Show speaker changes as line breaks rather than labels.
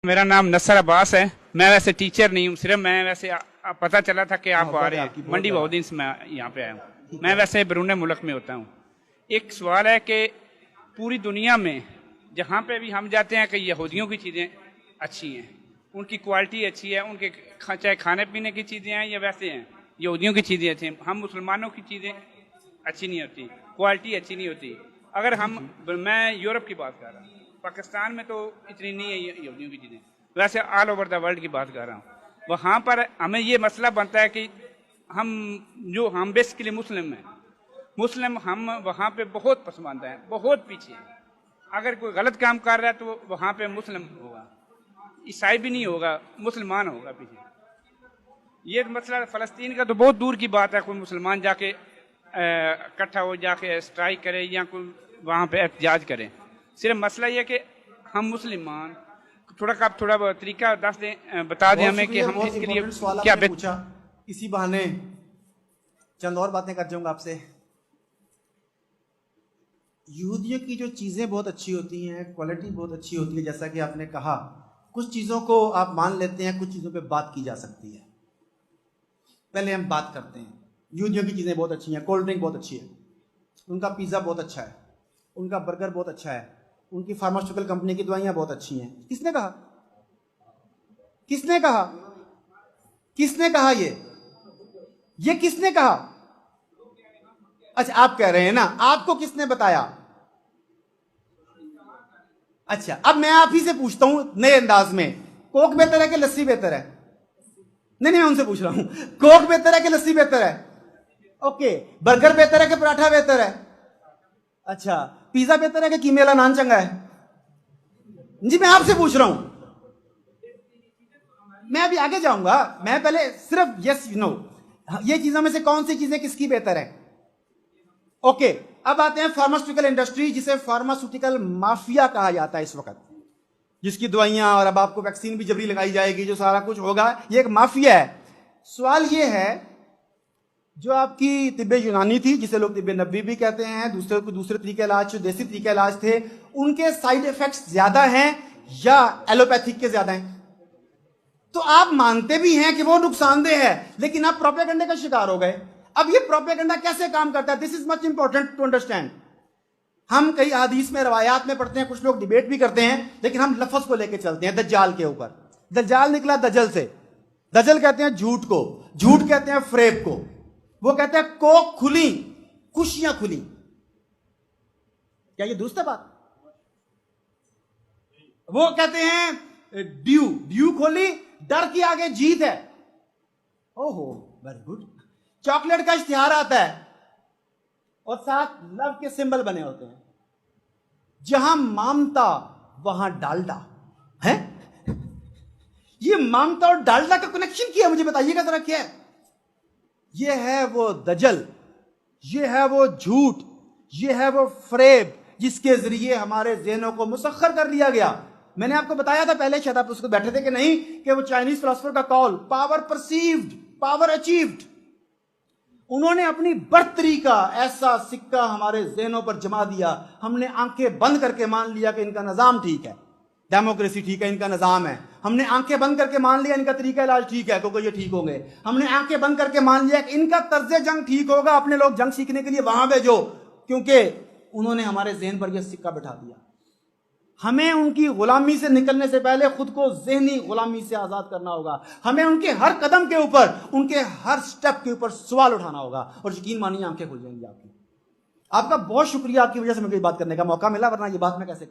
मेरा नाम नसर अब्बास है। मैं वैसे टीचर नहीं हूँ, सिर्फ मैं वैसे पता चला था कि आप आ रहे हैं मंडी बहुत दिन से मैं यहाँ पे आया हूँ। मैं वैसे बैरून मुल्क में होता हूँ। एक सवाल है कि पूरी दुनिया में जहाँ पे भी हम जाते हैं कि यहूदियों की चीज़ें अच्छी हैं, उनकी क्वालिटी अच्छी है, उनके चाहे खाने पीने की चीज़ें हैं या वैसे हैं, यहूदियों की चीज़ें अच्छी हैं। हम मुसलमानों की चीज़ें अच्छी नहीं होती, क्वालिटी अच्छी नहीं होती। अगर मैं यूरोप की बात कर रहा हूँ, पाकिस्तान में तो इतनी नहीं है यहूदियों की चीज़ें, वैसे ऑल ओवर द वर्ल्ड की बात कर रहा हूँ। वहाँ पर हमें ये मसला बनता है कि हम बेसिकली मुस्लिम हम वहाँ पे बहुत पसमानदा हैं, बहुत पीछे हैं। अगर कोई गलत काम कर रहा है तो वहाँ पे मुस्लिम होगा, ईसाई भी नहीं होगा, मुसलमान होगा पीछे। ये मसला फ़लस्तीन का तो बहुत दूर की बात है, कोई मुसलमान जाके इकट्ठा हो जाके स्ट्राइक करे या कोई वहाँ पे एहतजाज करे। सिर्फ मसला ये कि हम मुसलमान थोड़ा तरीका बता दें हमें कि हम इसके लिए क्या
पूछा। इसी बहाने चंद और बातें कर जाऊंगा आपसे। यहूदियों की जो चीज़ें बहुत अच्छी होती हैं, क्वालिटी बहुत अच्छी होती है, जैसा कि आपने कहा, कुछ चीज़ों को आप मान लेते हैं, कुछ चीज़ों पे बात की जा सकती है। पहले हम बात करते हैं, यहूदियों की चीज़ें बहुत अच्छी हैं, कोल्ड ड्रिंक बहुत अच्छी है, उनका पिज़्ज़ा बहुत अच्छा है, उनका बर्गर बहुत अच्छा है, उनकी फार्मास्यूटिकल कंपनी की दवाइयाँ बहुत अच्छी हैं। किसने कहा? किसने कहा? किसने कहा? ये किसने कहा? अच्छा, आप कह रहे हैं ना, आपको किसने बताया? अच्छा, अब मैं आप ही से पूछता हूं नए अंदाज में, कोक बेहतर है कि लस्सी बेहतर है? नहीं, मैं उनसे पूछ रहा हूं, कोक बेहतर है कि लस्सी बेहतर है? ओके, बर्गर बेहतर है कि पराठा बेहतर है? अच्छा, पिज्जा बेहतर है कि कीमे वाला नान चंगा है? जी, मैं आपसे पूछ रहा हूं। मैं अभी आगे जाऊंगा, मैं पहले सिर्फ यस नो, ये चीजों में से कौन सी चीजें किसकी बेहतर है? ओके, अब आते हैं फार्मास्यूटिकल इंडस्ट्री, जिसे फार्मास्यूटिकल माफिया कहा जाता है इस वक्त, जिसकी दवाइयां और अब आपको वैक्सीन भी जबरी लगाई जाएगी, जो सारा कुछ होगा, ये एक माफिया है। सवाल ये है, जो आपकी तिब्बे यूनानी थी, जिसे लोग तिब्बे नबी भी कहते हैं, दूसरे तरीके इलाज, जो देसी तरीके इलाज थे, उनके साइड इफेक्ट्स ज्यादा हैं या एलोपैथिक के ज्यादा हैं? तो आप मानते भी हैं कि वो नुकसानदेह है, लेकिन आप प्रोपेगेंडा का शिकार हो गए। अब ये प्रोपेगेंडा कैसे काम करता है, this is much important to understand. हम कई हदीस में, रवायात में पढ़ते हैं, कुछ लोग डिबेट भी करते हैं, लेकिन हम लफ्ज को लेकर चलते हैं दज्जाल के ऊपर। दज्जाल निकला दजल से। दजल कहते हैं झूठ को, झूठ कहते हैं फ्रेब को। वो कहते हैं कोक खुली, खुशियां खुली। क्या ये दुरुस्त है बात? वो कहते हैं ड्यू खोली, डर की आगे जीत है। ओहो, वेरी गुड। चॉकलेट का इश्तिहार आता है और साथ लव के सिंबल बने होते हैं। जहां ममता वहां डालडा है। ये ममता और डालडा का कनेक्शन क्या है, मुझे बताइएगा जरा क्या है? ये है वो दजल, ये है वो झूठ, ये है वो फ्रेब, जिसके जरिए हमारे ज़हनों को मुसख्खर कर लिया गया। मैंने आपको बताया था पहले, शायद आप उसको बैठे थे कि नहीं, कि वो चाइनीज फिलोसोफर का call, power perceived, power achieved. उन्होंने अपनी बर्तरी का ऐसा सिक्का हमारे ज़हनों पर जमा दिया, हमने आंखें बंद करके मान लिया कि इनका निजाम ठीक है, डेमोक्रेसी ठीक है, इनका निजाम है। हमने आंखें बंद करके मान लिया इनका तरीका इलाज ठीक है, क्योंकि ये ठीक होंगे। हमने आंखें बंद करके मान लिया कि इनका तर्ज जंग ठीक होगा, अपने लोग जंग सीखने के लिए वहां भेजो, क्योंकि उन्होंने हमारे ज़हन पर यह सिक्का बिठा दिया। हमें उनकी गुलामी से निकलने से पहले खुद को ज़हनी गुलामी से आजाद करना होगा। हमें उनके हर कदम के ऊपर, उनके हर स्टेप के ऊपर सवाल उठाना होगा, और यकीन मानिए आंखें खुल जाएंगी आपकी। आपका बहुत शुक्रिया, आपकी वजह से मुझे बात करने का मौका मिला, वरना ये बात मैं कैसे